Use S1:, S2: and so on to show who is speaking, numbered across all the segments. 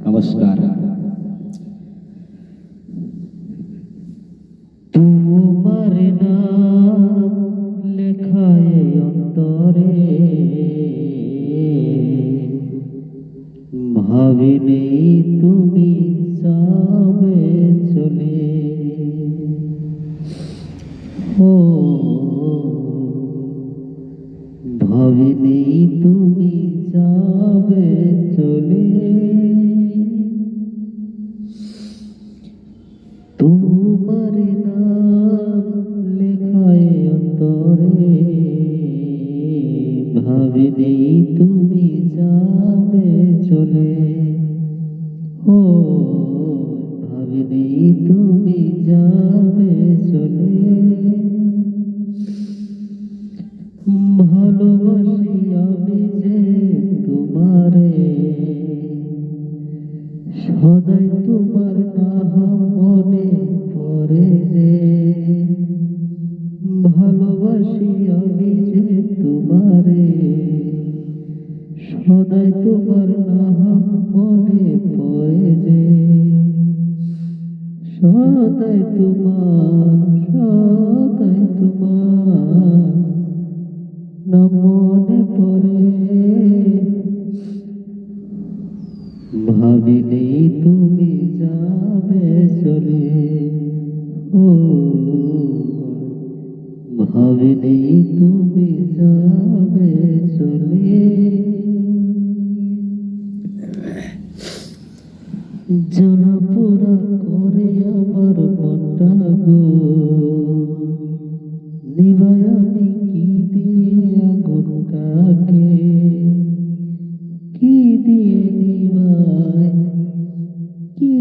S1: নমস্কার। তোমার নাম লেখায় অন্তরে, ভাবিনি তুমি যাবে চলে। ও ভাবিনি তুমি যাবে চলে। তোমার নাম লেখায় অন্তরে, ভাবিনি তুমি যাবে চলে। ও ভাবিনি তুমি যাবে চলে। ভালোবাসি আমি যে তোমারে, সদাই তোমার নাম মনে পড়ে যে। ভালোবাসি আমি যে তোমারে, সদাই তোমার নাম মনে পড়ে যে। সদাই তোমার নাম মনে পড়ে। ভাবিনি তুমি যাবে চলে। ও ভাবিনি তুমি যাবে চলে। জ্বালা পোড়া করে আমার মনটা গো, নিভাই আমি কি দিয়ে আগুনটাকে, কি দিয়ে নিভাই, কি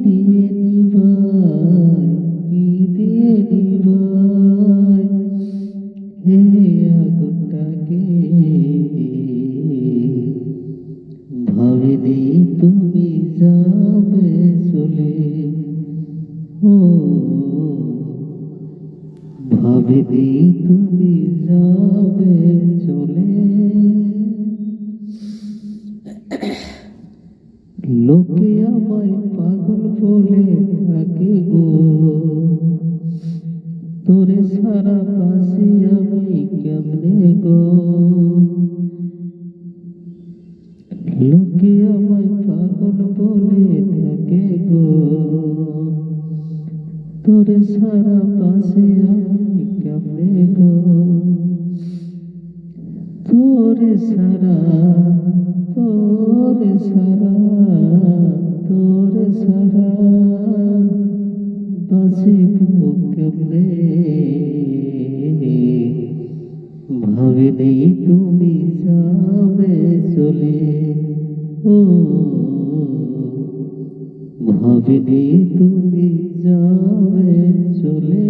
S1: দিয়ে নিভাই, কি দিয়ে নিভাই হে আগুনটাকে। ভাবিনি তুমি যাবে চলে। ও ভাবিনি তুমি যাবে চলে। লোকে আমায় পাগল বলে ডাকে গো, তোরে সারা পাশে আমি কেমনে গো। লোকে আমায় পাগল বলে ডাকে গো, তোরে সারা পাশে আমি কেমনে গো। তোরে সারা, তোরে সারা, তোরে সারা বাঁচিব কেমনে। ভাবিনি তুমি যাবে চলে। ও ভাবিনি তুমি যাবে চলে।